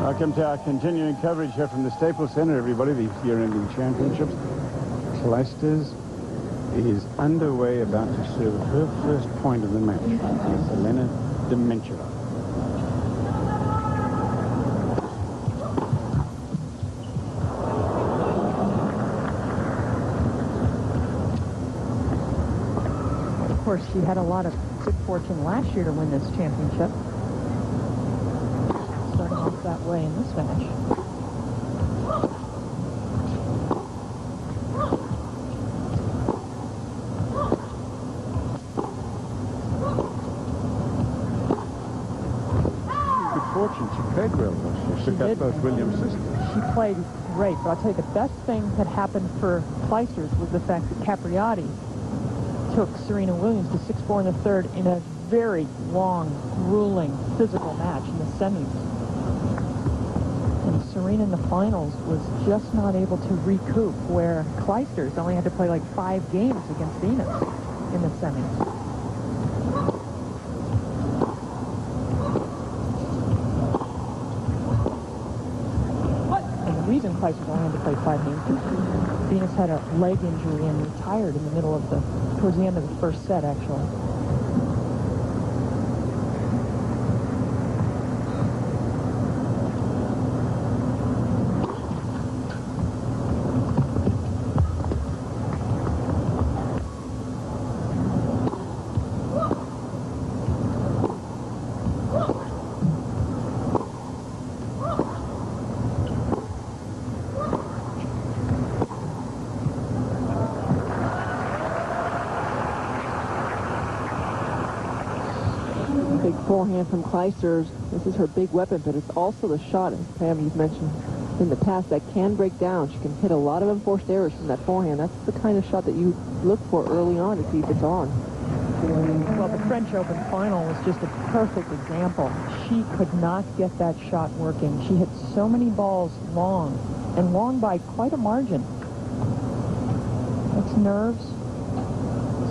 Welcome to our continuing coverage here from the Staples Center, everybody. The year-ending championships. Clijsters is underway, about to serve her first point of the match against Elena Dementieva. Of course, she had a lot of good fortune last year to win this championship. Starting off that way in this match. Good fortune. She played well. She took out both Williams' sisters. She played great, but I'll tell you, the best thing that happened for Clijsters was the fact that Capriati took Serena Williams to 6-4 in the third in a very long, grueling, physical match in the semis. And Serena in the finals was just not able to recoup, where Clijsters only had to play like 5 games against Venus in the semis. And the reason Clijsters only had to play 5 games is Venus had a leg injury and retired in the middle of towards the end of the first set, actually. Big forehand from Clijsters. This is her big weapon, but it's also the shot, as Pam, you've mentioned in the past, that can break down. She can hit a lot of unforced errors from that forehand. That's the kind of shot that you look for early on to see if it's on. Well, the French Open final was just a perfect example. She could not get that shot working. She hit so many balls long, and long by quite a margin. That's nerves.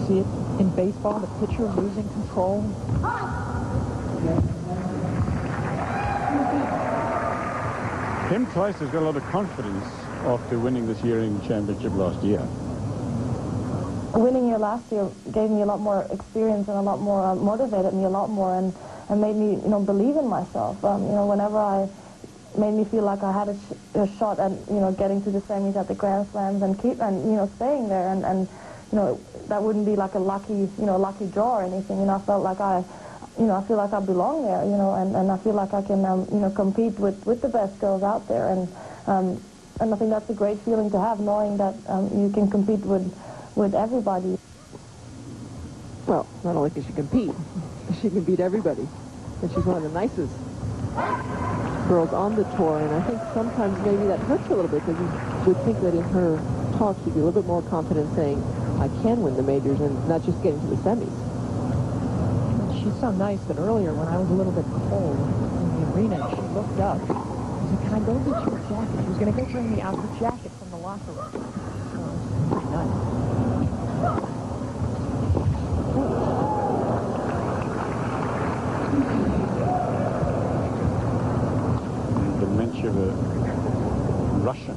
See it in baseball, the pitcher losing control. Kim Clijsters got a lot of confidence after winning this year-end championship last year. Winning here last year gave me a lot more experience and a lot more motivated me a lot more and made me, believe in myself. Whenever I made me feel like I had a shot at, getting to the semis at the Grand Slams and staying there and that wouldn't be like a lucky draw or anything. I felt like I feel like I belong there, and I feel like I can, compete with the best girls out there, and I think that's a great feeling to have, knowing that you can compete with everybody. Well, not only can she compete, she can beat everybody, and she's one of the nicest girls on the tour, and I think sometimes maybe that hurts a little bit, because you would think that in her talk she'd be a little bit more confident saying, I can win the majors and not just getting to the semis. She's so nice that earlier when I was a little bit cold in the arena, she looked up. She said, can I go get you a jacket? She was going to go bring me out her jacket from the locker room. So it was pretty nice. Dementieva, Russian.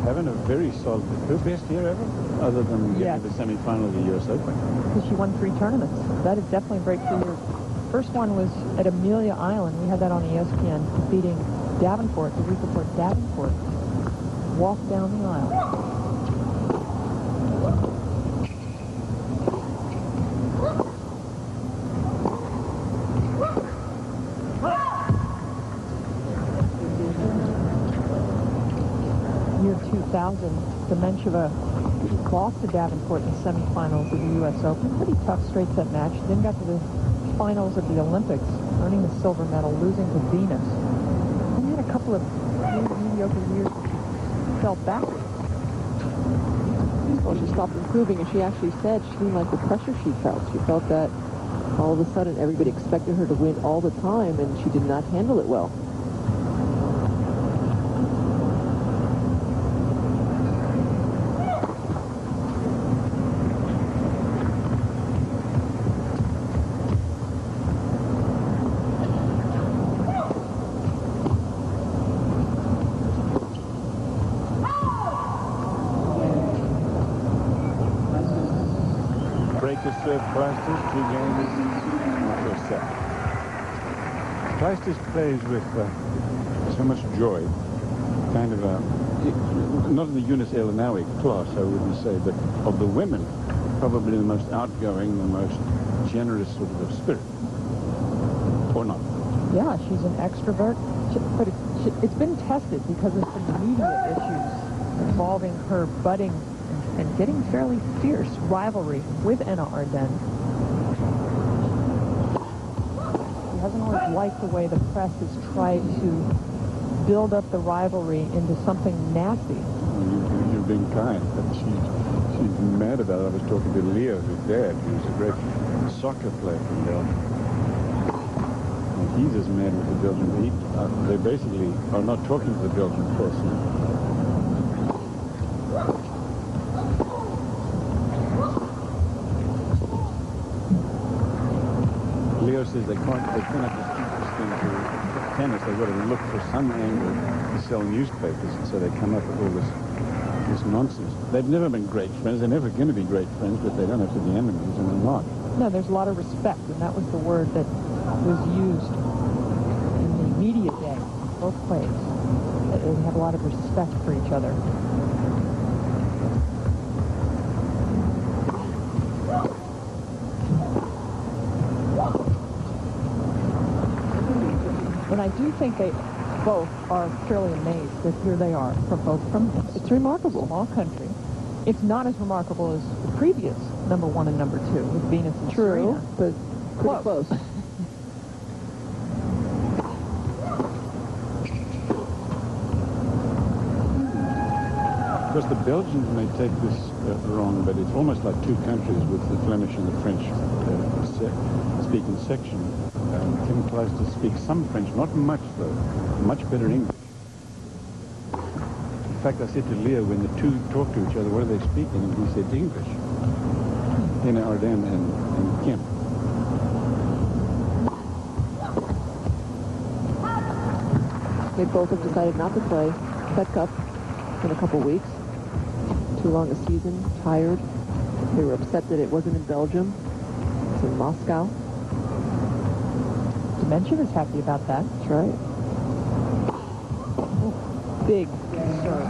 Having a very solid, her best year ever, other than getting to the semi-final of the U.S. Open. Because she won 3 tournaments. That is definitely a breakthrough year. First one was at Amelia Island. We had that on ESPN, beating Davenport the week before. Davenport walked down the aisle. Year 2000, Dementieva lost to Davenport in the semifinals of the U.S. Open. Pretty tough straight set match. Then got to the finals of the Olympics, earning the silver medal, losing to Venus. Then had a couple of mediocre years where she fell backwards. Well, she stopped improving, and she actually said she didn't like the pressure she felt. She felt that all of a sudden everybody expected her to win all the time, and she did not handle it well. serve Clijsters, 2 games after a set. Clijsters plays with so much joy, kind of not in the Eunice Elena class, I wouldn't say, but of the women, probably the most outgoing, the most generous sort of spirit. Or not. Yeah, she's an extrovert, but it's been tested because of some media issues involving her budding and getting fairly fierce rivalry with Anna Arden. She hasn't always liked the way the press has tried to build up the rivalry into something nasty. You're being kind, but she's mad about it. I was talking to Leo, her dad, who's a great soccer player from Belgium. And he's as mad with the Belgian heat. They basically are not talking to the Belgian press now. Leo says they cannot just keep this thing to tennis. They've got to look for some angle to sell newspapers, and so they come up with all this nonsense. They've never been great friends. They're never going to be great friends, but they don't have to be enemies, and they're not. No, there's a lot of respect, and that was the word that was used in the media day, both ways. They have a lot of respect for each other. And I do think they both are fairly amazed that here they are, from it's remarkable, small country. It's not as remarkable as the previous number 1 and number 2 with Venus and Serena. But pretty close. Of course, the Belgians may take this wrong, but it's almost like 2 countries with the Flemish and the French speaking section. Kim Clijsters speaks some French, not much though, much better English. In fact, I said to Leo, when the 2 talk to each other, what are they speaking? And he said English. Anna Arden and Kim. They both have decided not to play Fed Cup in a couple weeks. Too long a season, tired. They were upset that it wasn't in Belgium. It's in Moscow. Dementieva is happy about that. That's right. Big serve.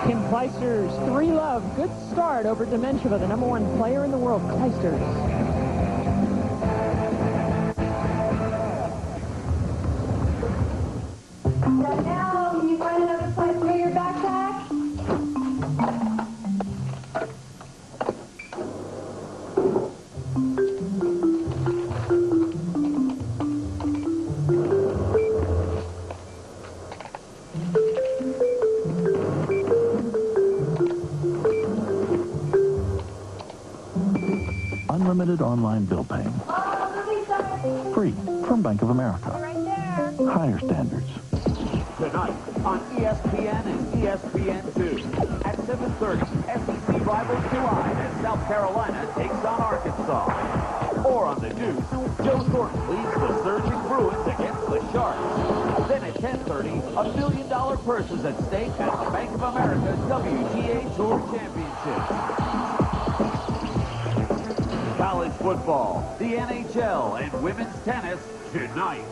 Kim Clijsters, 3-love. Good start over Dementieva, the number 1 player in the world, Clijsters. Now, can you find another place for your backpack? Unlimited online bill paying. Free from Bank of America. Right there. Higher standards. Tonight on ESPN and ESPN2 at 7:30, SEC rivals collide as South Carolina takes on Arkansas. Or on the Deuce, Joe Thornton leads the surging Bruins against the Sharks. Then at 10:30, $1 million purse is at stake at the Bank of America WTA Tour Championship. College football, the NHL, and women's tennis tonight.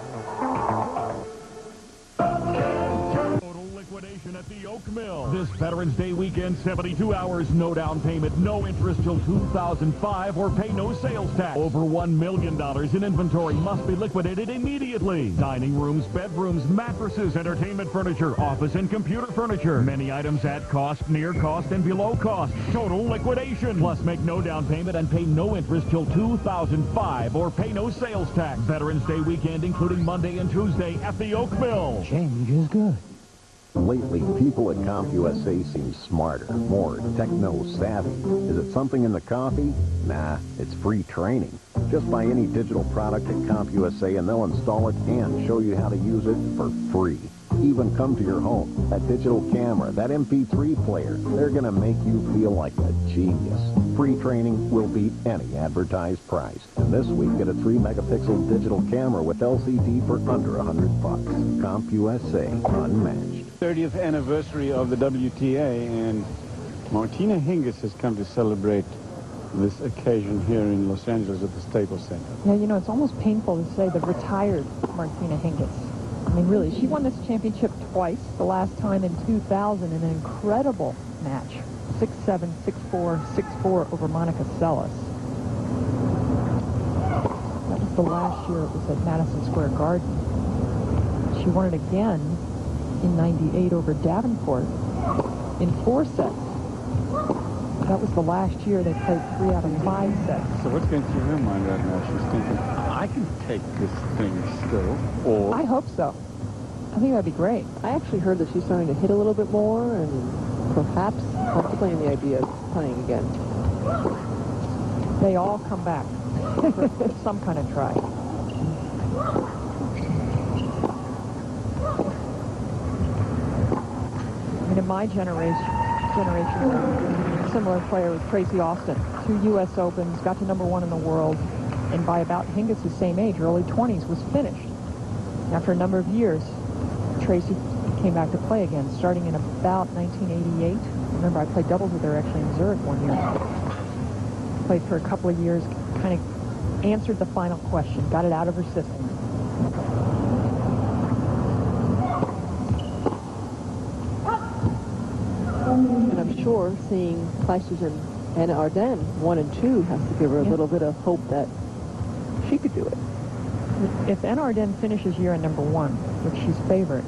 Total liquidation at the Oak Mill. This Veterans Day weekend, 72 hours, no down payment, no interest till 2005, or pay no sales tax. Over $1 million in inventory must be liquidated immediately. Dining rooms, bedrooms, mattresses, entertainment furniture, office and computer furniture. Many items at cost, near cost, and below cost. Total liquidation. Plus, make no down payment and pay no interest till 2005, or pay no sales tax. Veterans Day weekend, including Monday and Tuesday at the Oak Mill. Change is good. Lately, people at CompUSA seem smarter, more techno-savvy. Is it something in the coffee? Nah, it's free training. Just buy any digital product at CompUSA and they'll install it and show you how to use it for free. Even come to your home. That digital camera, that MP3 player, they're going to make you feel like a genius. Free training will beat any advertised price. And this week, get a 3-megapixel digital camera with LCD for under $100. CompUSA, unmatched. 30th anniversary of the WTA, and Martina Hingis has come to celebrate this occasion here in Los Angeles at the Staples Center. Yeah, you know, it's almost painful to say the retired Martina Hingis. I mean, really, she won this championship twice. The last time in 2000 in an incredible match. 6-7, 6-4, 6-4 over Monica Seles. That was the last year it was at Madison Square Garden. She won it again in 98 over Davenport in 4 sets. That was the last year they played 3 out of 5 sets. So what's going through her mind right now? She's thinking, I can take this thing still, or... I hope so. I think that'd be great. I actually heard that she's starting to hit a little bit more and perhaps contemplating the idea of playing again. They all come back for some kind of try. I mean, in my generation, a similar player was Tracy Austin. 2 U.S. Opens, got to #1 in the world, and by about Hingis' same age, early 20s, was finished. After a number of years, Tracy came back to play again, starting in about 1988. Remember, I played doubles with her actually in Zurich one year. Played for a couple of years, kind of answered the final question, got it out of her system. And I'm sure seeing Clijsters and Anna Arden 1 and 2 has to give her a little bit of hope that she could do it. If Anna Arden finishes year at #1, which she's favorite,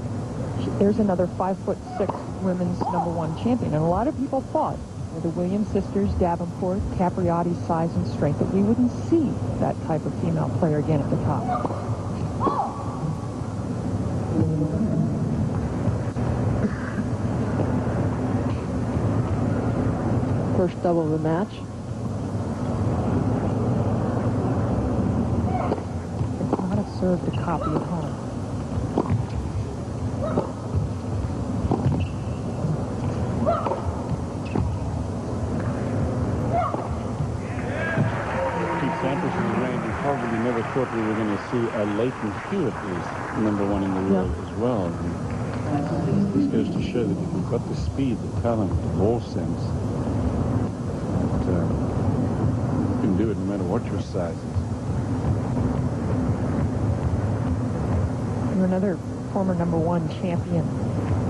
there's another 5'6" women's #1 champion. And a lot of people thought with the Williams sisters, Davenport, Capriotti's size and strength, that we wouldn't see that type of female player again at the top. First double of the match. It's not a serve to copy at home. Probably never thought we were going to see a Leighton Hewitt is #1 in the world as well. And this goes to show that if you've got the speed, the talent, the ball sense, that, you can do it no matter what your size is. You're another former #1 champion,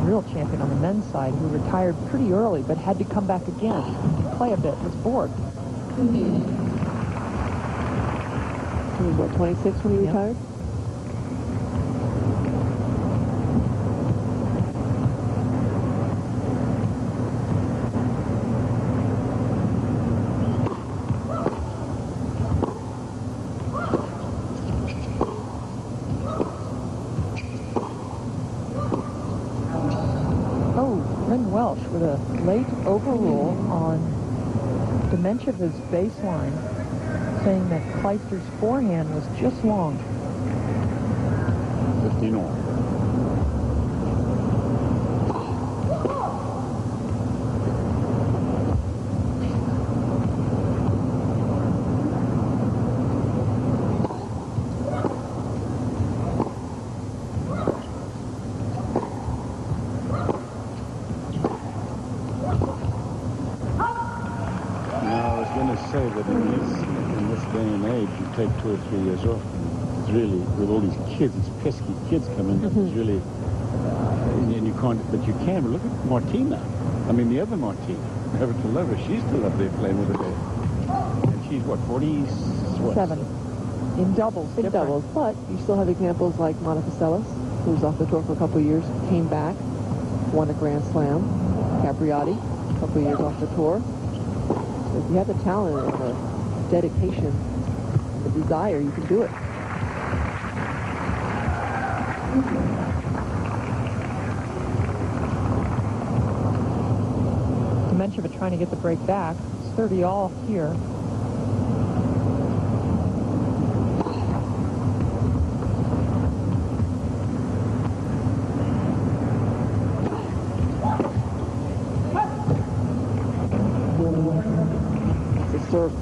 real champion on the men's side, who retired pretty early but had to come back again and play a bit, was Borg. He was, what, 26 when he retired? Oh, Lynn Welsh with a late overrule on Dementieva's baseline, saying that Clijsters' forehand was just long. 15 all. Say that in this day and age, you take 2 or 3 years off, and it's really, with all these kids, these pesky kids coming, it's really, and you can't, but you can. But look at Martina. I mean, the other Martina, never to love her, she's still up there playing with her dad. And she's, what, 47. In doubles. In doubles, but you still have examples like Monica Seles, who was off the tour for a couple of years, came back, won a Grand Slam. Capriotti, a couple of years off the tour. If you have the talent and the dedication, the desire, you can do it. Dementieva trying to get the break back. It's 30 all here.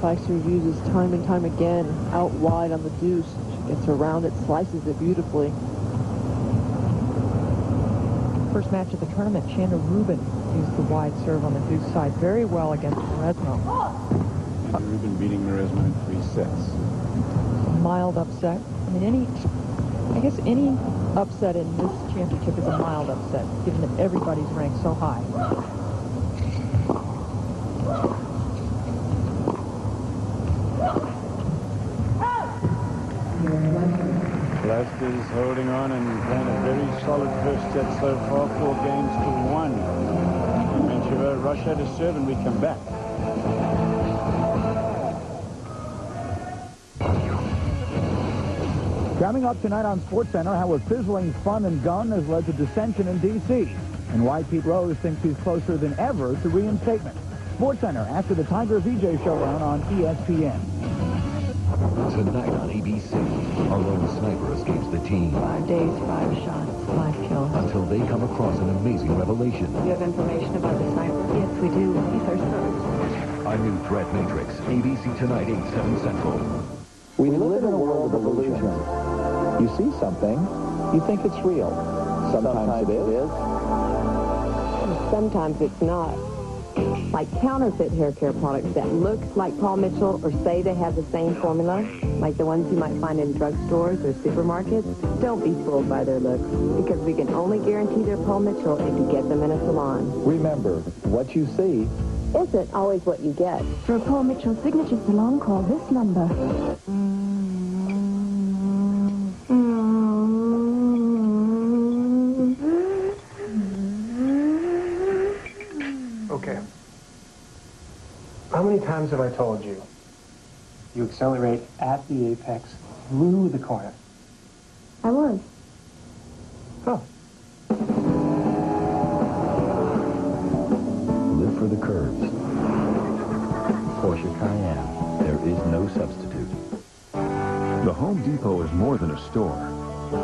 Clijsters uses time and time again out wide on the deuce. She gets around it, slices it beautifully. First match of the tournament, Chanda Rubin used the wide serve on the deuce side very well against Maresmo. Rubin beating Maresmo in 3 sets. Mild upset. I mean, I guess any upset in this championship is a mild upset, given that everybody's ranked so high. Clijsters holding on and playing a very solid first set so far, 4 games to 1. Dementieva, Russia to serve, and we come back. Coming up tonight on SportsCenter, how a fizzling fun and gun has led to dissension in D.C. and why Pete Rose thinks he's closer than ever to reinstatement. SportsCenter after the Tiger VJ Showdown on ESPN. Tonight on ABC, a lone sniper escapes the team. 5 days, 5 shots, 5 kills. Until they come across an amazing revelation. You have information about the sniper? Yes, we do. He's our source. A new threat matrix. ABC tonight, 8, 7 Central. We live in a world of illusion. You see something, you think it's real. Sometimes it is. Sometimes it's not. Like counterfeit hair care products that look like Paul Mitchell or say they have the same formula, like the ones you might find in drugstores or supermarkets. Don't be fooled by their looks, because we can only guarantee they're Paul Mitchell if you get them in a salon. Remember, what you see isn't always what you get. For a Paul Mitchell signature salon, call this number. Okay. How many times have I told you? You accelerate at the apex through the corner. I was. Oh. Live for the curves. Porsche Cayenne. There is no substitute. The Home Depot is more than a store.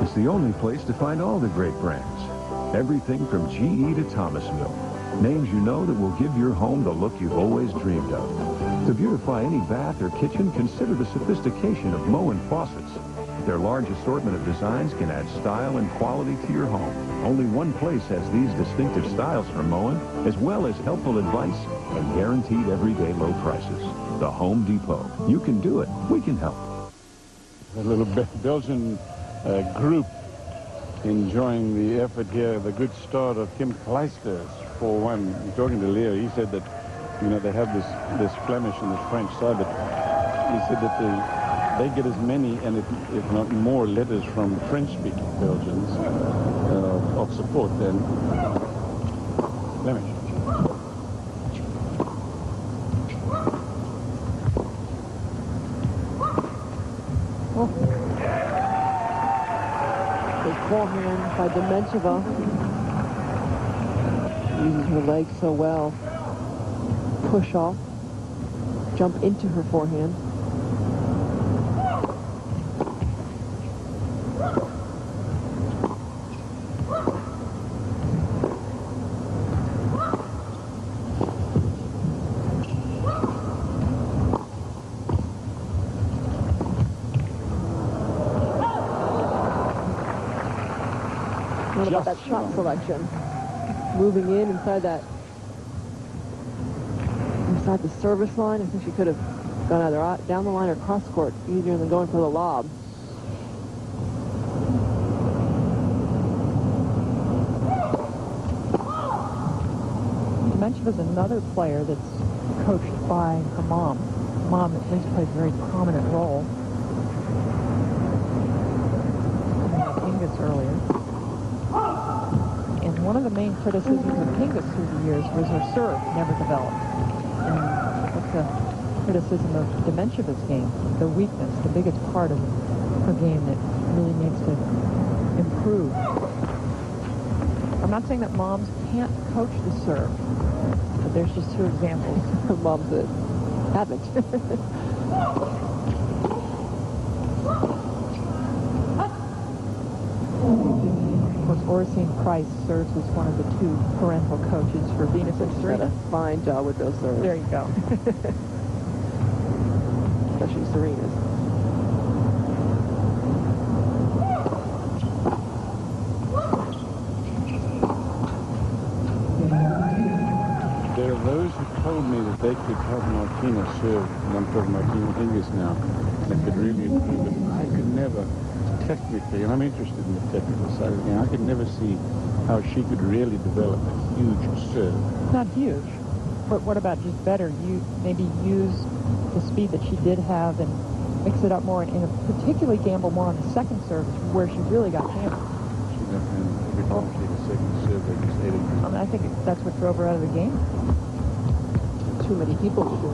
It's the only place to find all the great brands. Everything from GE to Thomasville. Names you know that will give your home the look you've always dreamed of. To beautify any bath or kitchen, consider the sophistication of Moen faucets. Their large assortment of designs can add style and quality to your home. Only one place has these distinctive styles from Moen, as well as helpful advice and guaranteed everyday low prices. The Home Depot. You can do it. We can help. A little Belgian group enjoying the effort here, the good start of Kim Clijsters, 4-1. Talking to Leo, he said that, you know, they have this Flemish and this French side, but he said that they get as many, and if not more, letters from French-speaking Belgians of support than Flemish. Big forehand by Dementieva. Uses her legs so well. Push off. Jump into her forehand. What about that shot selection? Moving inside the service line. I think she could have gone either down the line or cross court easier than going for the lob. Dementieva's another player that's coached by her mom. Mom at least plays a very prominent role. Hingis earlier. And one of the main criticisms of Hingis through the years was her serve never developed. And that's a criticism of Dementieva's game, the weakness, the biggest part of her game that really needs to improve. I'm not saying that moms can't coach the serve, but there's just two examples of moms that haven't. Of course, Oracene Price serves as one of the two parental coaches for Venus and Serena. Did a fine job with those serves. There you go. Especially Serena's. told me that they could help Martina serve, and I'm talking Martina Hingis now, they could really improve it. I could never, technically, and I'm interested in the technical side of the game, I could never see how she could really develop a huge serve. Not huge, but what about just better? You maybe use the speed that she did have and mix it up more, and particularly gamble more on the second serve, where she really got hammered. She got hammered every time she had a second serve, they just ate it. I mean, I think that's what drove her out of the game. Too many people to do.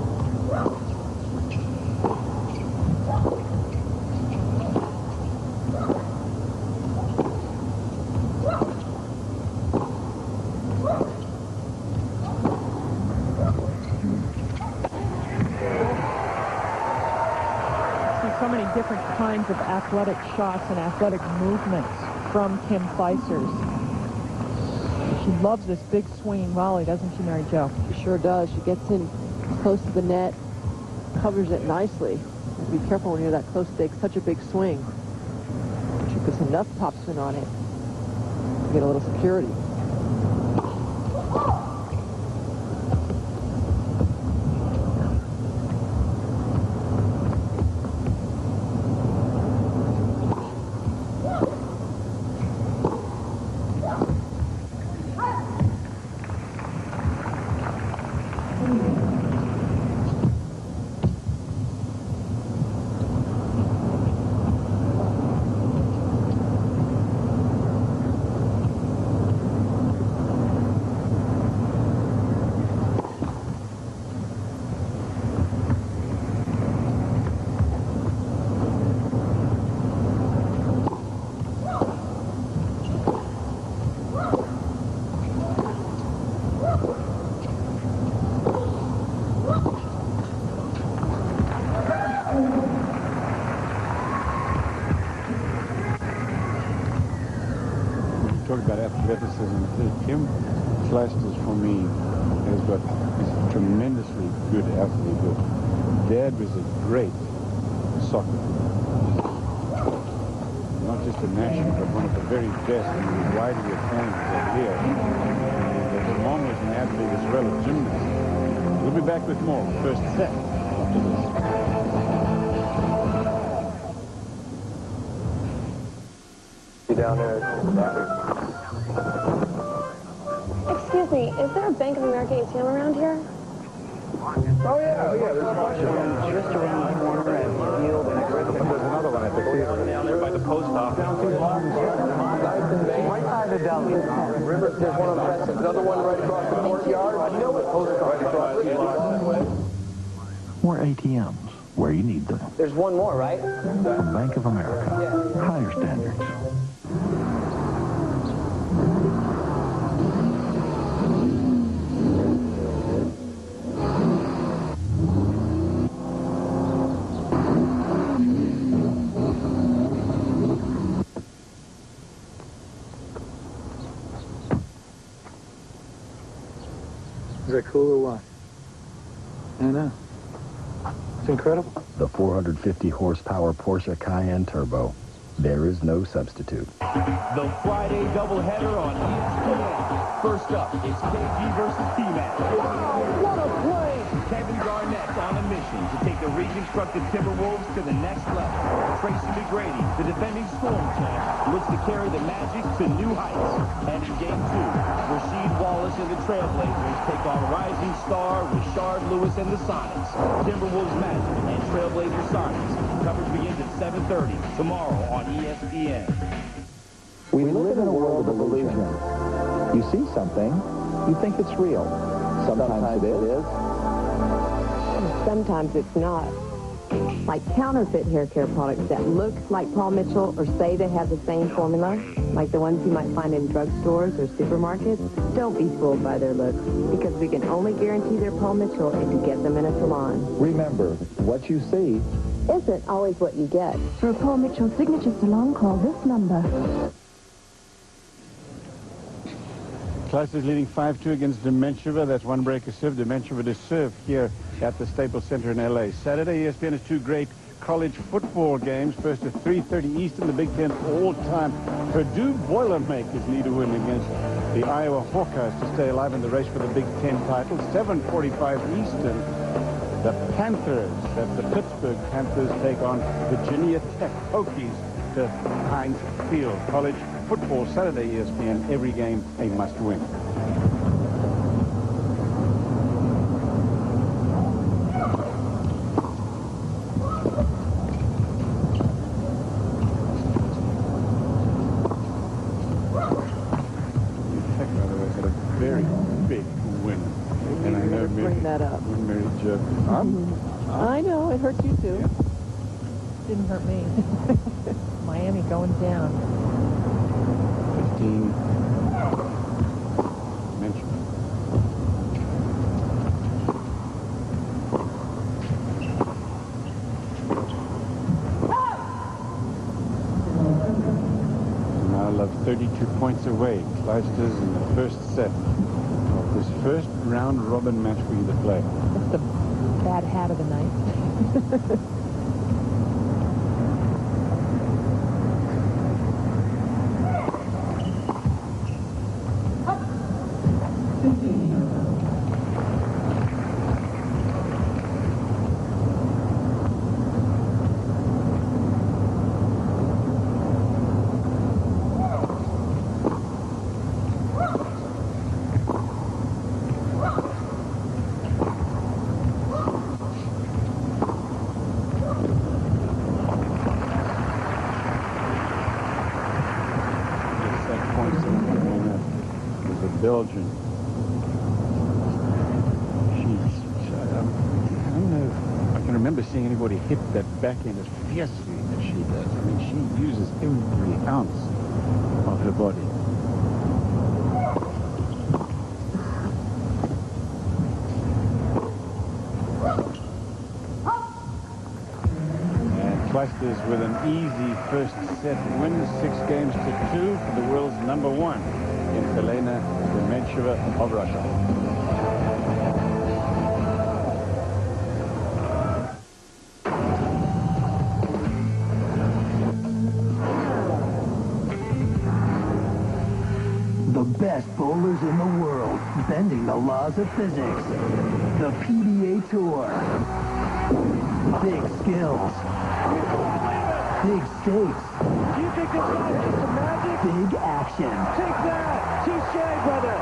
So many different kinds of athletic shots and athletic movements from Kim Clijsters. She loves this big swinging volley, doesn't she, Mary Jo? She sure does. She gets in close to the net, covers it nicely. Be careful when you're that close to take such a big swing. She puts enough topspin on it to get a little security. Talk about athleticism. Kim Clijsters, for me, is a tremendously good athlete. Her dad was a great soccer player. Not just a national, but one of the very best, and he was widely acclaimed out here. And his mom was an athlete as well, a gymnast. We'll be back with more first set after this. Down there. Excuse me, is there a Bank of America ATM around here? Oh, yeah, there's a bunch of them. Just around the corner and Yield and there's another one at the theater. Down there by the post office. Right by the deli. Remember, there's one on the another one right across the courtyard. I know it. Right across the More ATMs where you need them. There's one more, right? Bank of America. Higher standards. Is that cool or what? I know. It's incredible. The 450 horsepower Porsche Cayenne Turbo. There is no substitute. The Friday doubleheader on ESPN. First up, it's KG versus T-Mac. What a play! Kevin Garnett's on a mission to take the reconstructed Timberwolves to the next level. Tracy McGrady, the defending Storm champ, looks to carry the Magic to new heights. And in Game 2, Rasheed Wallace and the Trailblazers take on rising star Rashard Lewis and the Sonics. Timberwolves Magic and Trailblazers Sonics. Coverage begins at 7:30 tomorrow on ESPN. We live in a world of illusion. You see something, you think it's real. Sometimes it is. Sometimes it's not. Like counterfeit hair care products that look like Paul Mitchell or say they have the same formula, like the ones you might find in drugstores or supermarkets. Don't be fooled by their looks, because we can only guarantee they're Paul Mitchell if you get them in a salon. Remember, what you see isn't always what you get. For a Paul Mitchell signature salon, call this number. Clijsters leading 5-2 against Dementieva. That's one breaker serve. Dementieva to serve here at the Staples Center in L.A. Saturday, ESPN has two great college football games. First at 3:30 Eastern, the Big Ten all-time Purdue Boilermakers need a win against the Iowa Hawkeyes to stay alive in the race for the Big Ten title. 7:45 Eastern, the Panthers, that's the Pittsburgh Panthers, take on Virginia Tech Hokies to Heinz Field. College football Saturday, ESPN, every game a must-win. I know, it hurt you too. Didn't hurt me. Miami going down. 15. Mention. Now love 32 points away. Clijsters in the first set of this first round robin match for you to play. That's the bad hat of the night. Belgian. I don't know. I can remember seeing anybody hit that backhand as fiercely as she does. I mean, she uses every ounce of her body. And Clijsters with an easy first set win, 6 games to 2 for the world's number 1. Elena Dementieva of Russia. The best bowlers in the world, bending the laws of physics. The PBA Tour. Big skills. Big stakes. Do you think this is just some magic? Big action. Take that! Touché, brother!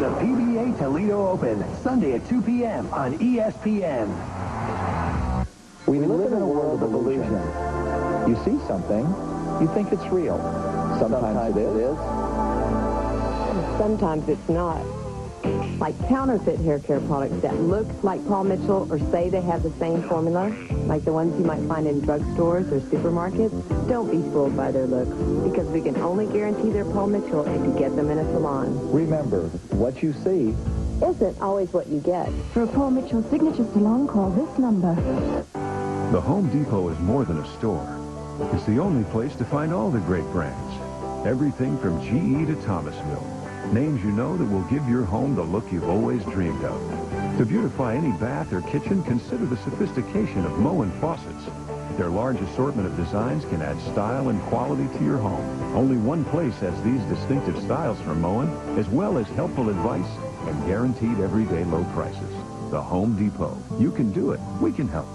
The PBA Toledo Open, Sunday at 2 p.m. on ESPN. We live in a world of illusion. You see something, you think it's real. Sometimes it is. Sometimes it's not. Like counterfeit hair care products that look like Paul Mitchell or say they have the same formula, like the ones you might find in drugstores or supermarkets. Don't be fooled by their looks, because we can only guarantee they're Paul Mitchell if you get them in a salon. Remember, what you see isn't always what you get. For a Paul Mitchell signature salon, call this number. The Home Depot is more than a store. It's the only place to find all the great brands. Everything from GE to Thomasville. Names you know that will give your home the look you've always dreamed of. To beautify any bath or kitchen, consider the sophistication of Moen faucets. Their large assortment of designs can add style and quality to your home. Only one place has these distinctive styles from Moen, as well as helpful advice and guaranteed everyday low prices. The Home Depot. You can do it. We can help.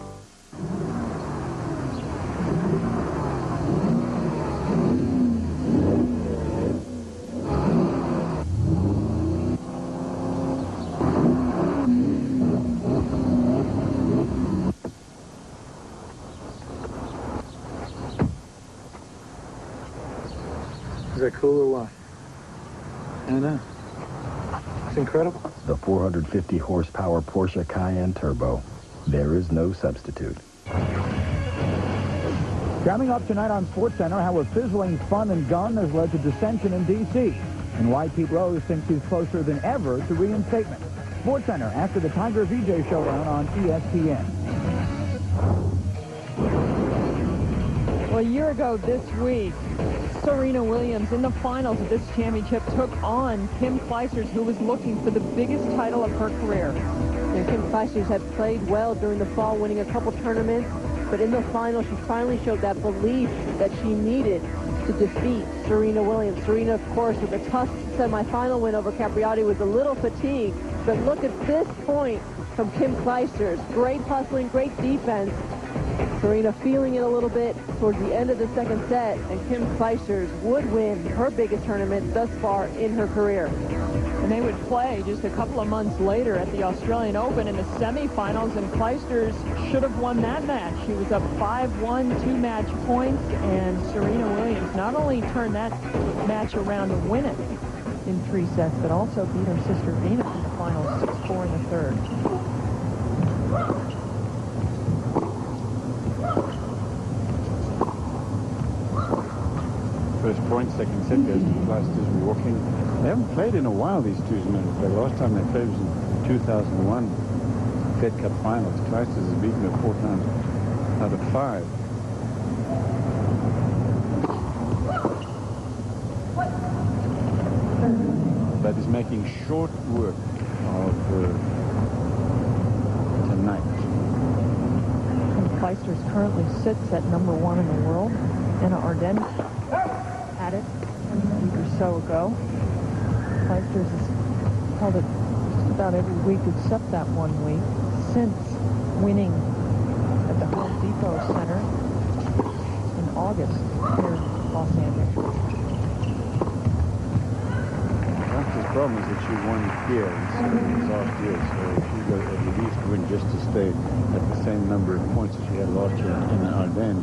Is that cool or what? I know. It's incredible. The 450 horsepower Porsche Cayenne Turbo. There is no substitute. Coming up tonight on SportsCenter, how a fizzling fun and gun has led to dissension in D.C. and why Pete Rose thinks he's closer than ever to reinstatement. SportsCenter after the Tiger VJ showdown on ESPN. Well, a year ago this week, Serena Williams in the finals of this championship took on Kim Clijsters, who was looking for the biggest title of her career. And Kim Clijsters had played well during the fall, winning a couple tournaments. But in the final, she finally showed that belief that she needed to defeat Serena Williams. Serena, of course, with a tough semifinal win over Capriati, was a little fatigued. But look at this point from Kim Clijsters. Great hustling, great defense. Serena feeling it a little bit towards the end of the second set, and Kim Clijsters would win her biggest tournament thus far in her career. And they would play just a couple of months later at the Australian Open in the semifinals, and Clijsters should have won that match. She was up 5-1, 2 match points, and Serena Williams not only turned that match around to win it in 3 sets, but also beat her sister Venus in the final 6-4 in the third. First point, second set goes to Clijsters and walking. They haven't played in a while, these two, as a matter of fact. The last time they played was in 2001 Fed Cup Finals. Clijsters has beaten her 4 times out of 5. That is making short work of tonight. And Clijsters currently sits at number 1 in the world. Anna Arden had it a week or so ago. Clijsters has held it just about every week except that 1 week since winning at the Home Depot Center in August here in Los Angeles. Clijsters' problem is that she won here last year, so she's got at least win just to stay at the same number of points that she had last year in Arden.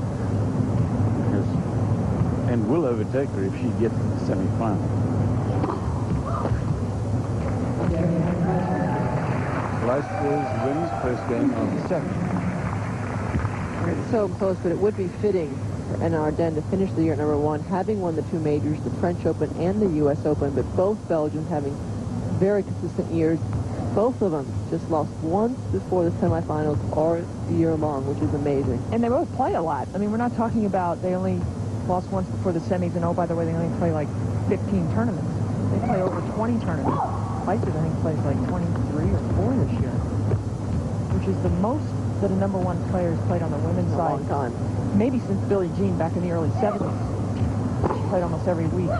And will overtake her if she gets to the semi-final. Clijsters wins first game of the second. It's so close, but it would be fitting for Anna Arden to finish the year at number 1, having won the 2 majors, the French Open and the U.S. Open, but both Belgians having very consistent years. Both of them just lost once before the semifinals all year long, which is amazing. And they both play a lot. I mean, we're not talking about they only lost once before the semis, and oh, by the way, they only play like 15 tournaments. They play over 20 tournaments. Clijsters, I think, plays like 23 or 4 this year, which is the most that a number 1 player has played on the women's side. A long time. Maybe since Billie Jean back in the early 70s. She played almost every week.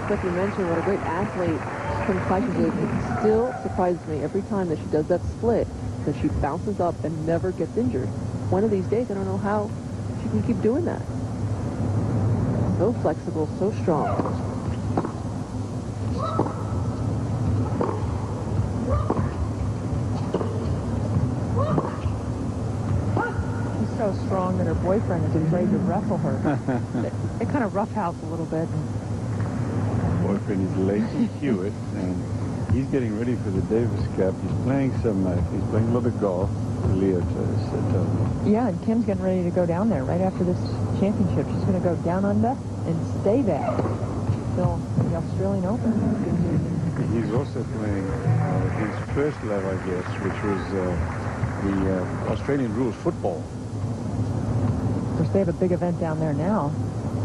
Like you mentioned, what a great athlete Kim Clijsters is. It still surprises me every time that she does that split, that she bounces up and never gets injured. One of these days, I don't know how she can keep doing that. So flexible, so strong. She's so strong that her boyfriend is afraid to wrestle her. They kind of roughhouse a little bit. Boyfriend is Lacey Hewitt, and he's getting ready for the Davis Cup. He's playing a lot of golf. Leo told me. Yeah, and Kim's getting ready to go down there right after this championship. She's going to go down under and stay there till the Australian Open. He's also playing his first love, I guess, which was the Australian rules football. Of course, they have a big event down there now,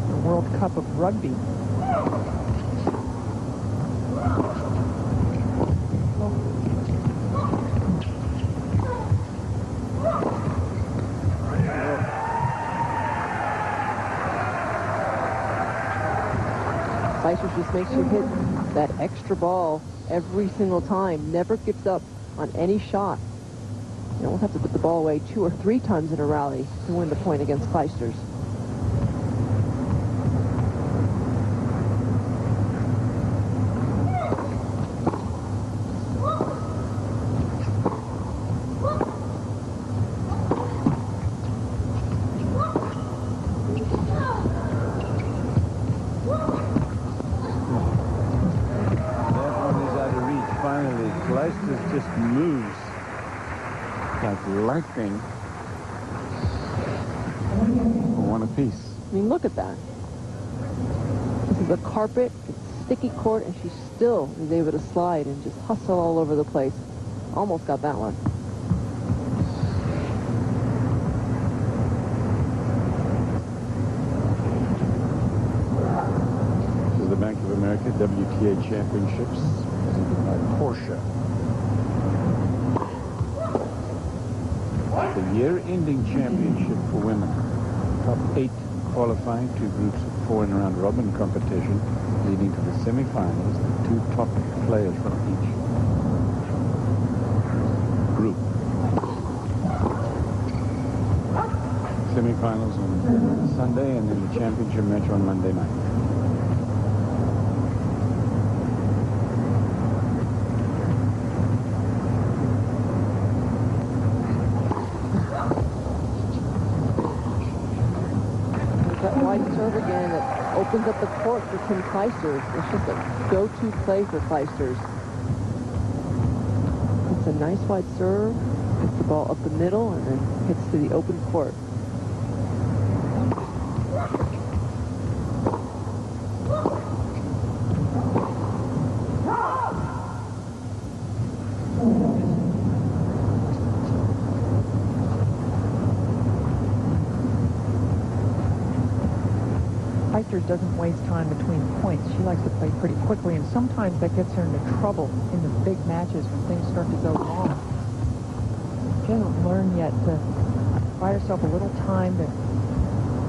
the World Cup of Rugby. Clijsters just makes you hit that extra ball every single time. Never gives up on any shot. You don't have to put the ball away 2 or 3 times in a rally to win the point against Clijsters. Clijsters just moves like lightning. One apiece. I mean, look at that. This is a carpet, it's sticky court, and she still is able to slide and just hustle all over the place. Almost got that one. of America WTA Championships presented by Porsche. The year-ending championship for women. Top 8 qualifying, 2 groups of 4 in a round-robin competition, leading to the semifinals. The 2 top players from each group. Semifinals on Sunday, and then the championship match on Monday night. Serve again that opens up the court for Kim Clijsters. It's just a go-to play for Clijsters. It's a nice wide serve, hits the ball up the middle, and then hits to the open court. Clijsters doesn't waste time between points. She likes to play pretty quickly, and sometimes that gets her into trouble in the big matches when things start to go wrong. She hasn't learned yet to buy herself a little time to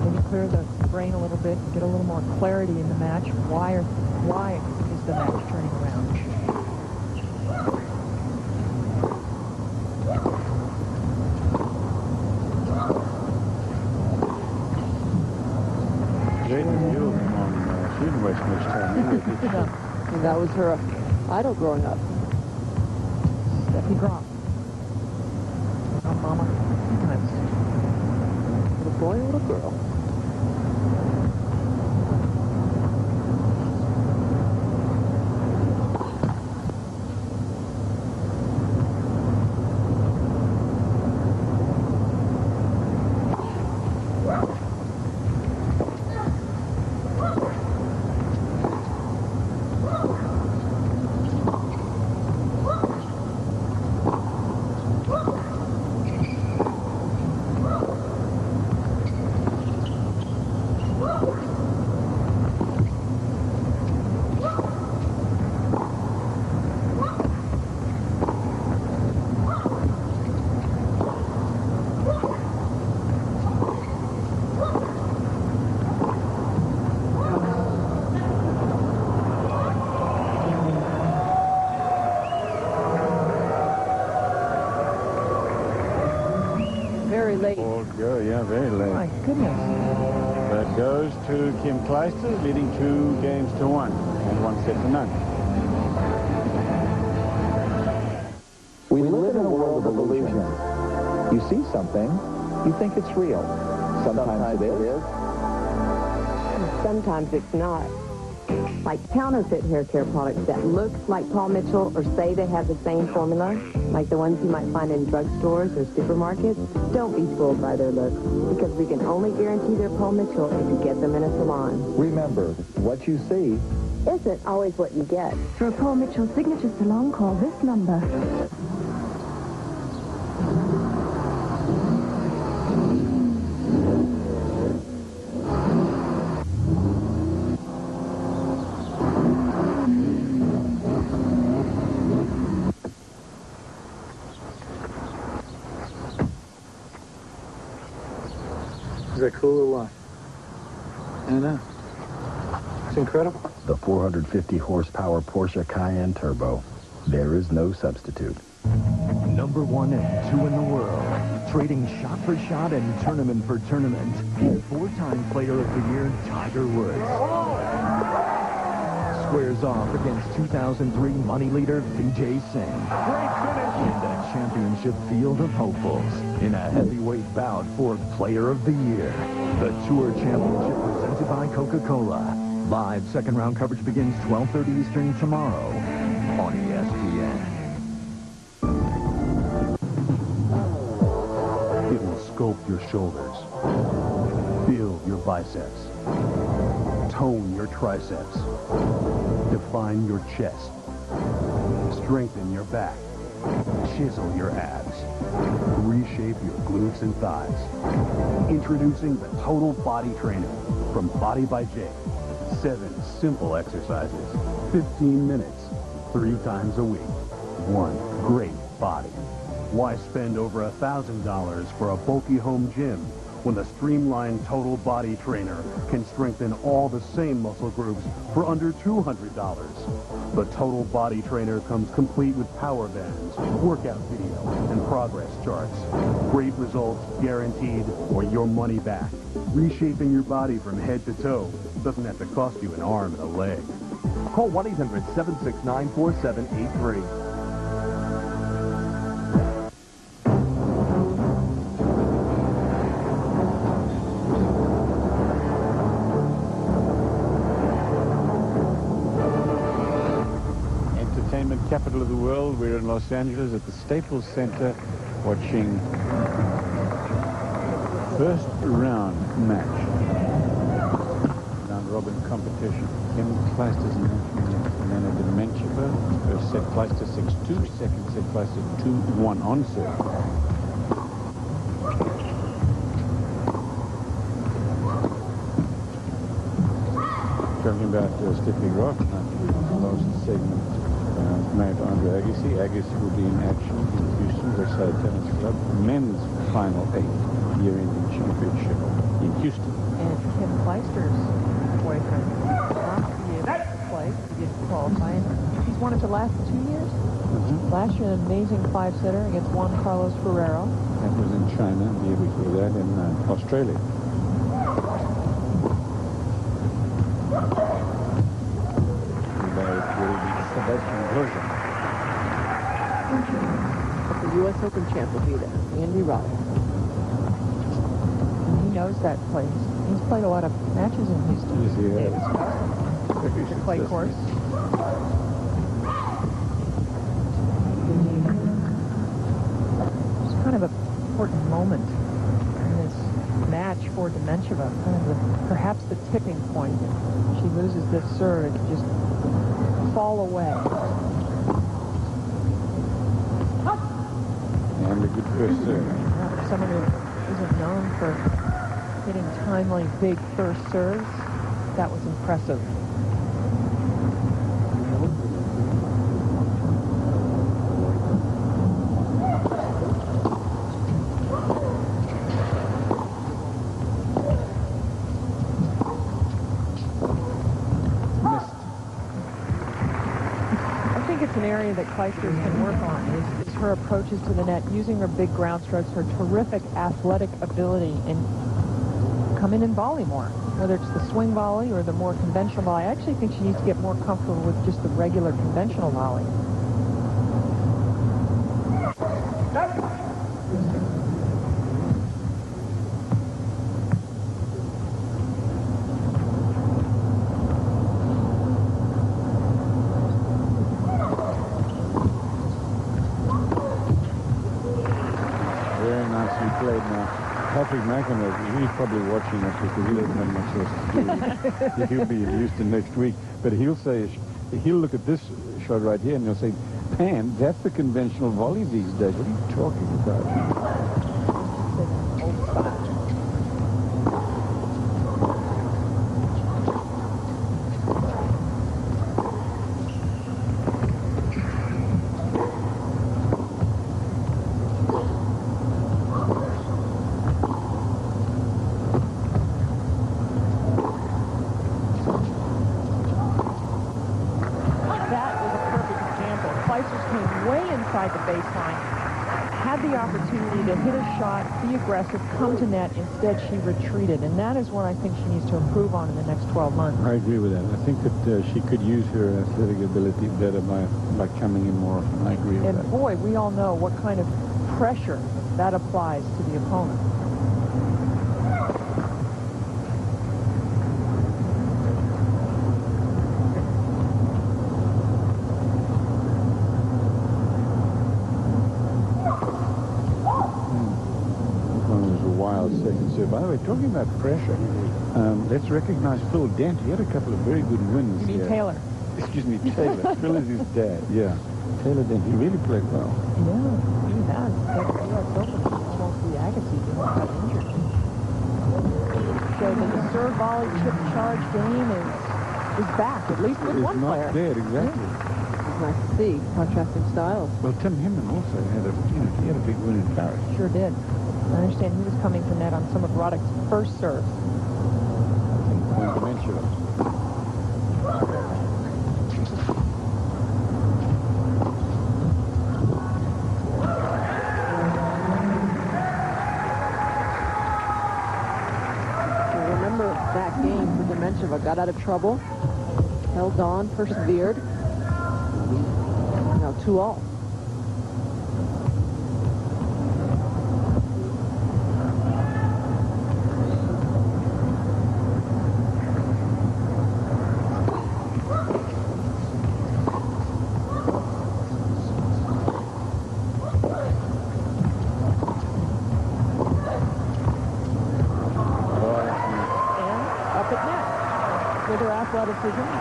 maybe clear the brain a little bit and get a little more clarity in the match. Why is the match turning around? She didn't waste much time. And that was her idol growing up. Steffi Graf. Oh, Mama. Nice. Little boy, little girl. Late. Yeah, very late. My goodness. That goes to Kim Clijsters, leading 2 games to 1 and 1 set to none. We live in a world of illusion. You see something, you think it's real. Sometimes it is. Sometimes it's not. Like counterfeit hair care products that look like Paul Mitchell or say they have the same formula, like the ones you might find in drugstores or supermarkets. Don't be fooled by their look, because we can only guarantee they're Paul Mitchell if you get them in a salon. Remember, what you see isn't always what you get. For a Paul Mitchell signature salon, call this number. Is that cool or what? I know. It's incredible. The 450 horsepower Porsche Cayenne Turbo. There is no substitute. Number 1 and 2 in the world. Trading shot for shot and tournament for tournament. 4-time player of the year, Tiger Woods. Squares off against 2003 money leader Vijay Singh. Great finish! In the championship field of hopefuls. In a heavyweight bout for Player of the Year. The Tour Championship presented by Coca-Cola. Live second round coverage begins 12:30 Eastern tomorrow on ESPN. It will sculpt your shoulders, build your biceps, tone your triceps, define your chest, strengthen your back, chisel your abs, reshape your glutes and thighs. Introducing the Total Body Training from Body by Jake. 7 simple exercises. 15 minutes, 3 times a week. One great body. Why spend over $1,000 for a bulky home gym when the streamlined total body trainer can strengthen all the same muscle groups for under $200? The total body trainer comes complete with power bands, workout video, and progress charts. Great results guaranteed or your money back. Reshaping your body from head to toe doesn't have to cost you an arm and a leg. Call 1-800-769-4783. Capital of the world. We're in Los Angeles at the Staples Center watching first round match. Round robin competition. Clijsters and Elena Dementieva. First set Clijsters 6-2. Second set Clijsters 2-1 on serve. Talking about Stiffy Rock, last segment. Mate Andre Agassi. Agassi will be in action in Houston, Westside Tennis Club, men's Final 8 year-ending championship in Houston. And Kim Clijsters' boyfriend wants to be able to play. He didn't qualify. He's won it the last 2 years. Last year, an amazing 5-setter against Juan Carlos Ferrero. That was in China. The year before that in Australia. The U.S. Open champ will be there, Andy Roddick. And he knows that place. He's played a lot of matches in Houston. Yes, he has. The clay course. It's kind of an important moment in this match for Dementieva. Kind of perhaps the tipping point. She loses this serve, it could just fall away. And a good first serve. Someone who isn't known for hitting timely, big first serves, that was impressive. An area that Clijsters can work on is her approaches to the net, using her big ground strokes, her terrific athletic ability, and come in and volley more, whether it's the swing volley or the more conventional volley. I actually think she needs to get more comfortable with just the regular conventional volley. Patrick McEnroe, he's probably watching us because he doesn't have much else to do. He'll be in Houston next week. But he'll say, he'll look at this shot right here and he'll say, Pam, that's the conventional volley these days. What are you talking about? The baseline, had the opportunity to hit a shot, be aggressive, come to net. Instead, she retreated, and that is what I think she needs to improve on in the next 12 months. I agree with that. I think that she could use her athletic ability better by coming in more often. I agree with that. And boy, we all know what kind of pressure that applies to the opponent. By the way, talking about pressure, let's recognize Phil Dent. He had a couple of very good wins. You mean here. Taylor? Excuse me, Taylor. Phil is his dad, yeah. Taylor Dent, he really played well. Yeah, he has. That U.S. Open almost the Agassi game got injured. So the serve volley chip charge game is back, at least with one player. Not dead, exactly. It's nice to see contrasting styles. Well, Tim Hinman also had he had a big win in Paris. Sure did. I understand he was coming to net on some of Roddick's first serves. Elena Dementieva. Remember that game for Dementieva. Got out of trouble, held on, persevered. Now 2-all.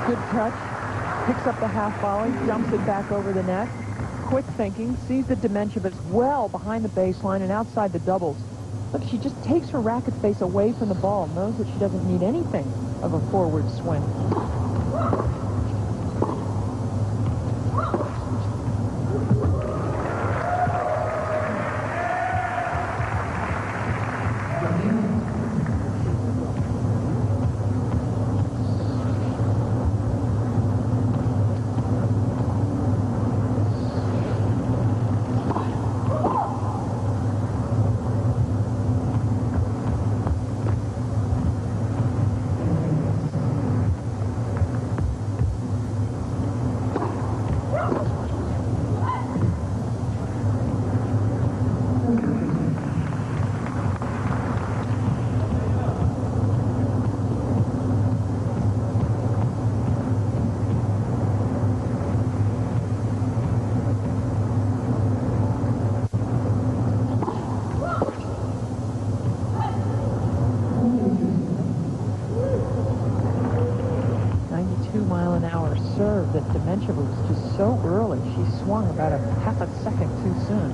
Good touch, picks up the half volley, jumps it back over the net. Quick thinking, sees that Dementieva's well behind the baseline and outside the doubles. Look, she just takes her racket face away from the ball, knows that she doesn't need anything of a forward swing. Serve that Dementieva was just so early. She swung about a half a second too soon.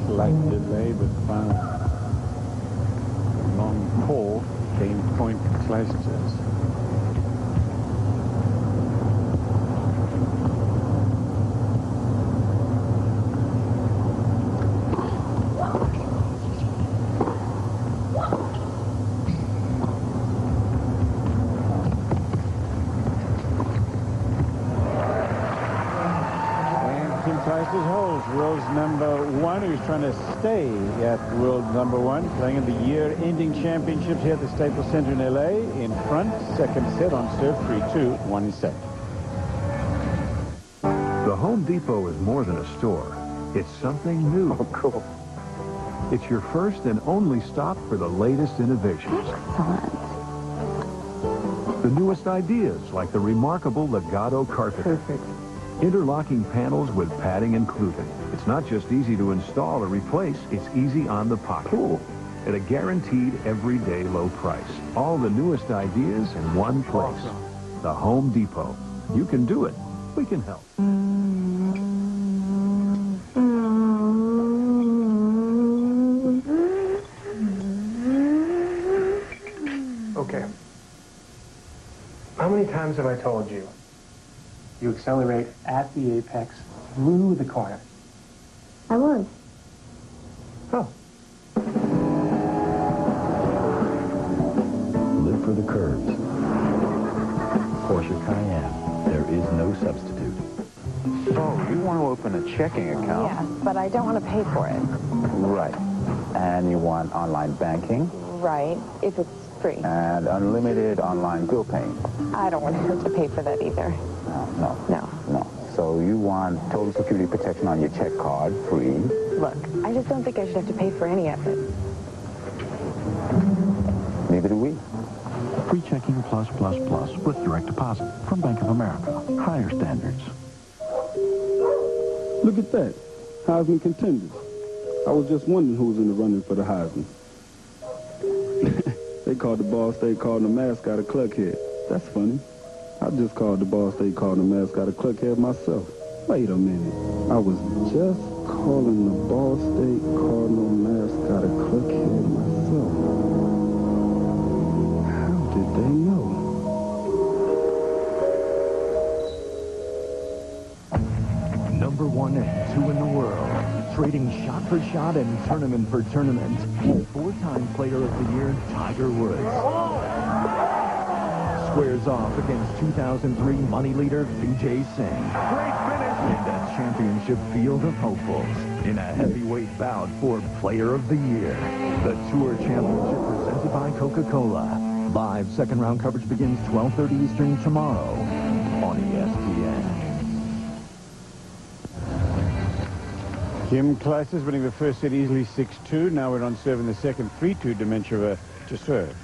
Slight delay, but found long call. Game point Clijsters. Clijsters holds world's number one, who's trying to stay at world number one, playing in the year-ending championships here at the Staples Center in L.A. In front, second set on serve, 3-2, 1 set. The Home Depot is more than a store. It's something new. Oh, cool. It's your first and only stop for the latest innovations. Excellent. The newest ideas, like the remarkable Legato carpet. Perfect. Interlocking panels with padding included. It's not just easy to install or replace, it's easy on the pocket. Cool. At a guaranteed everyday low price. All the newest ideas in one place. Awesome. The Home Depot. You can do it. We can help. Okay. How many times have I told you? You accelerate at the apex through the corner. I was. Oh. Live for the curves. Porsche Cayenne. There is no substitute. So, you want to open a checking account? Yes, but I don't want to pay for it. Right. And you want online banking? Right, if it's free. And unlimited online bill paying? I don't want to have to pay for that either. No. So you want total security protection on your check card, free? Look, I just don't think I should have to pay for any of it. Neither do we. Free checking plus with direct deposit from Bank of America. Higher standards. Look at that. Heisman contenders. I was just wondering who was in the running for the Heisman. They called the Ball State Cardinal mascot a cluckhead. That's funny. I just called the Ball State Cardinal mascot a cluckhead myself. Wait a minute. I was just calling the Ball State Cardinal mascot a cluckhead myself. How did they know? Number 1 and 2 in the world, trading shot for shot and tournament for tournament. 4-time Player of the Year, Tiger Woods. Squares off against 2003 money leader Vijay Singh. Great finish in the championship field of hopefuls in a heavyweight bout for Player of the Year. The Tour Championship presented by Coca-Cola. Live second round coverage begins 12:30 Eastern tomorrow on ESPN. Kim Clijsters winning the first set easily 6-2. Now we're on serve in the second, 3-2 Dementieva to serve.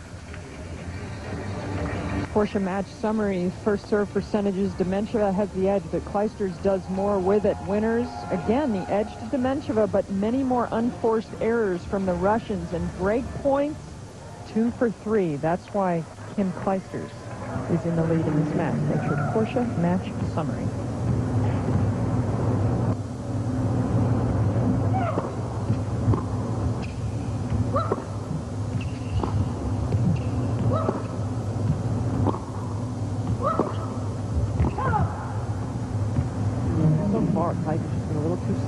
Porsche match summary. First serve percentages, Dementieva has the edge, but Clijsters does more with it. Winners, again, the edge to Dementieva, but many more unforced errors from the Russians. And break points, 2 for 3. That's why Kim Clijsters is in the lead in this match. Make sure Porsche match summary.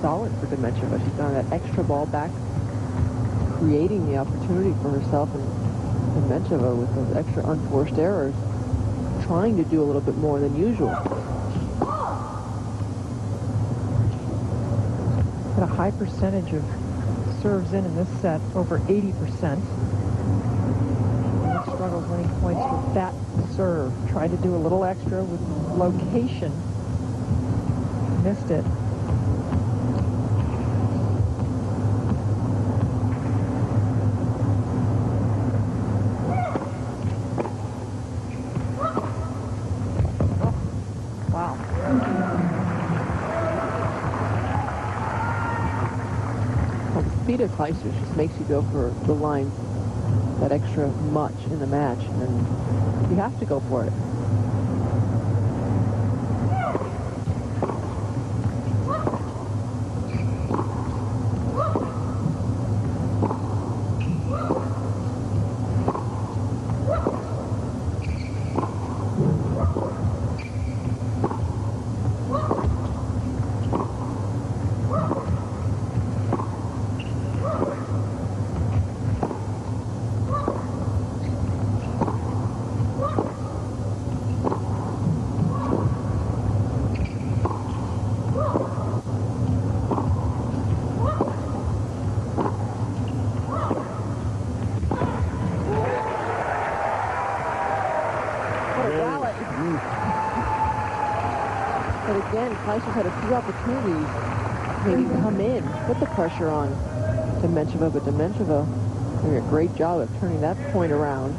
Solid for Dementieva. She's done that extra ball back, creating the opportunity for herself, and Dementieva with those extra unforced errors, trying to do a little bit more than usual. Got a high percentage of serves in this set, over 80%. Struggles winning points with that serve. Tried to do a little extra with location. Missed it. Speed of Clijsters just makes you go for the line that extra much in the match, and you have to go for it. But again, Clijsters had a few opportunities to maybe come in, put the pressure on Dementieva, but Dementieva doing a great job of turning that point around.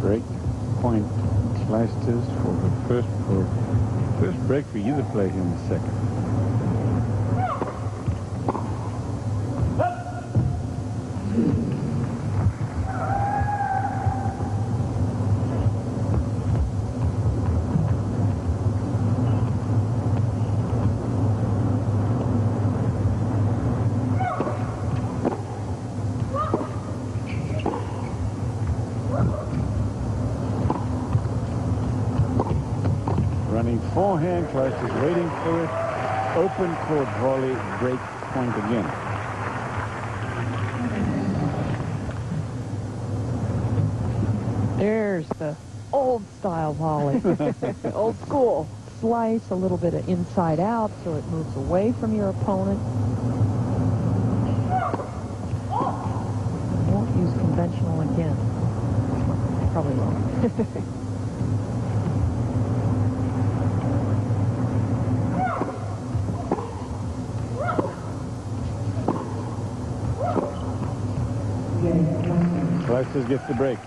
Break point Clijsters for the first break for either player in the second. Running forehand, Clijsters waiting for it. Open court volley, break point again. There's the old style volley. Old school. Slice, a little bit of inside out so it moves away from your opponent. unconventional again. Probably wrong. Clijsters gets the break.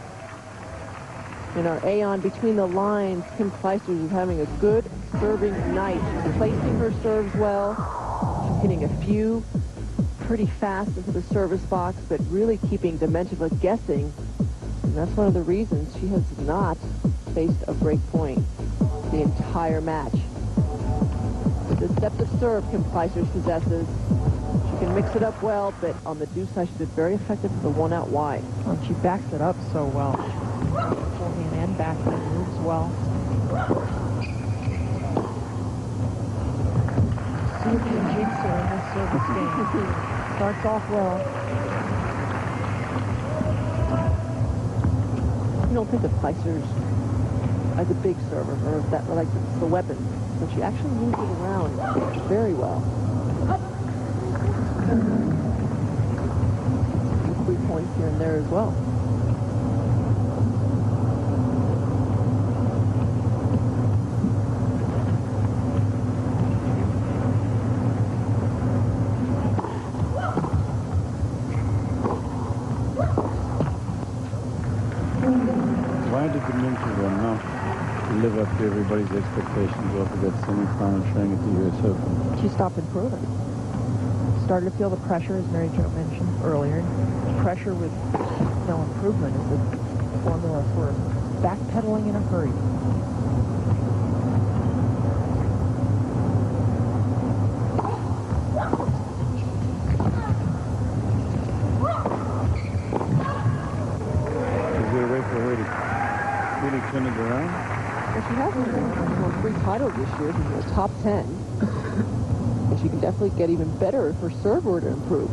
In our Aeon between the lines, Kim Clijsters is having a good serving night. She's placing her serves well. She's hitting a few pretty fast into the service box, but really keeping Dementieva guessing. And that's one of the reasons she has not faced a break point the entire match. The deceptive serve Kim Clijsters possesses. She can mix it up well, but on the deuce side, she's been very effective with the one out wide. And she backs it up so well. Forehand and backhand moves well. See if you can jinx her in this service game. Starts off well. You don't think of Clijsters as a big server, or that like it's the weapon, but she actually moves it around very well. 3 points here and there as well. Why did Dementieva not live up to everybody's expectations after that semi-final showing at the U.S. Open? She stopped improving. Started to feel the pressure, as Mary Jo mentioned earlier. Pressure with no improvement is the formula for backpedaling in a hurry. Is there a way for her to really turn it around? Well, she has won 3 titles this year. She's in the top 10. And she can definitely get even better if her serve were to improve.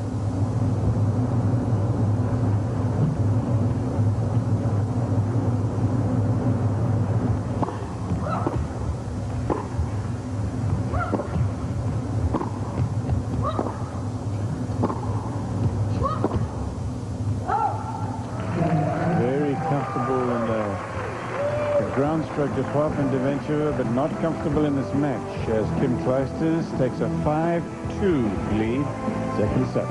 Very comfortable in the ground stroke department, Dementieva, but not comfortable in this match as Kim Clijsters takes a 5-2 lead, second set.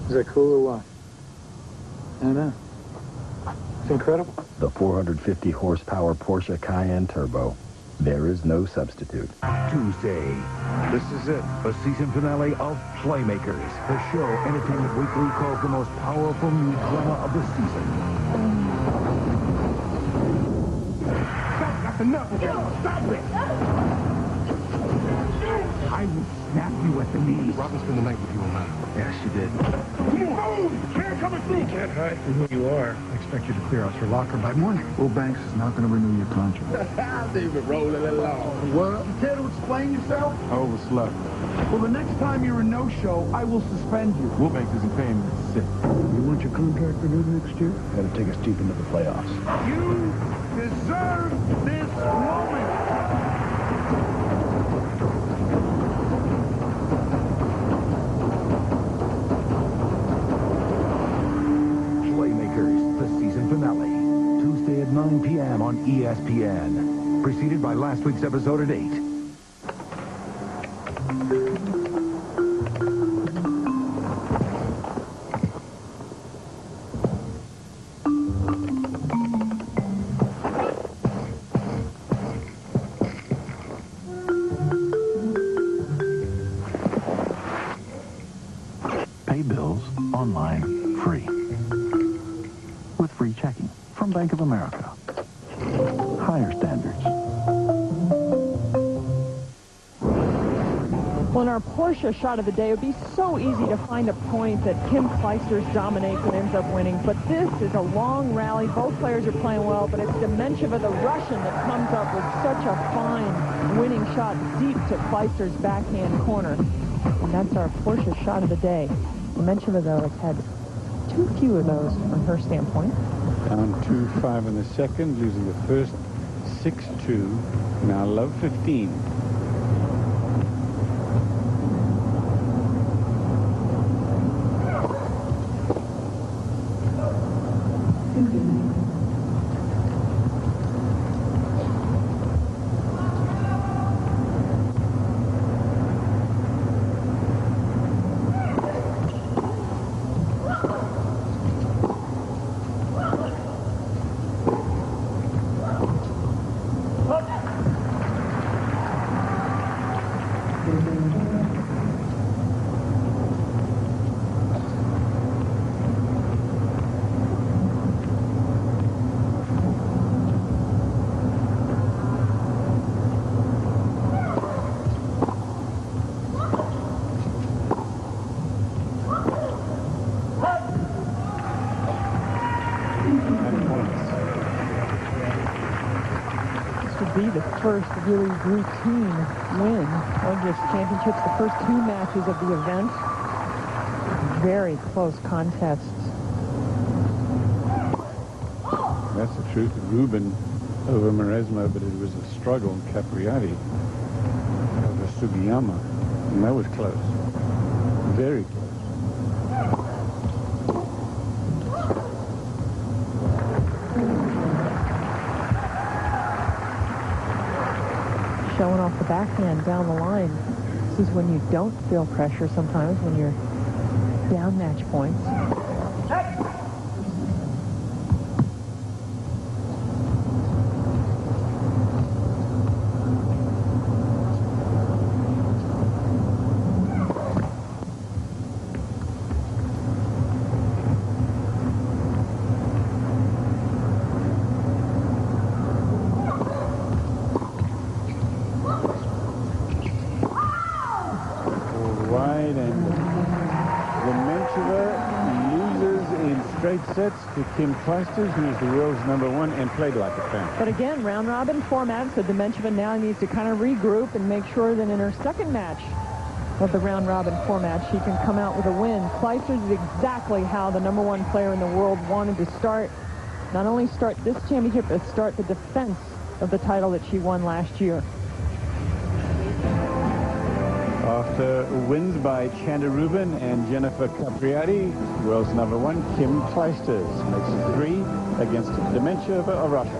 Is that cool or what? I don't know. It's incredible. The 450 horsepower Porsche Cayenne Turbo. There is no substitute. Tuesday. This is it, the season finale of Playmakers, the show Entertainment Weekly calls the most powerful new drama of the season. That's enough of it. Stop it. I will snap you at the knees. Robin spent the night with you on that. Yes, she did. Move! Can't come through. You can't hide from who you are. I expect you to clear out your locker by morning. Will Banks is not going to renew your contract. They've been rolling along. What? You care to explain yourself? I overslept. Well, the next time you're a no-show, I will suspend you. Will Banks isn't paying me. Sick. You want your contract renewed next year? Got to take us deep into the playoffs. You deserve this moment. Playmakers, the season finale. Tuesday at 9 p.m. on ESPN. Preceded by last week's episode at 8. Pay bills online free. With free checking from Bank of America. Higher standards. Well, in our our Porsche shot of the day, it would be so easy to find a point that Kim Clijsters dominates and ends up winning. But this is a long rally. Both players are playing well, but it's Dementieva, the Russian, that comes up with such a fine winning shot deep to Clijsters' backhand corner. And that's our Porsche shot of the day. Dementieva, though, has had too few of those from her standpoint. Down 2-5 in the second, losing the first 6-2. Now love 15. The first really routine win of this championship. The first two matches of the event. Very close contests. That's the truth. Rubin over Maresmo, but it was a struggle. Capriati over Sugiyama. And that was close. Very close. Showing off the backhand down the line. This is when you don't feel pressure sometimes, when you're down match points. Sets to Kim Clijsters, who is the world's #1 and played like a fan. But again, round-robin format, so Dementieva now needs to kind of regroup and make sure that in her second match of the round-robin format, she can come out with a win. Clijsters is exactly how the #1 player in the world wanted to start, not only start this championship, but start the defense of the title that she won last year. After wins by Chanda Rubin and Jennifer Capriati, world's #1 Kim Clijsters makes it 3 against Dementieva of Russia.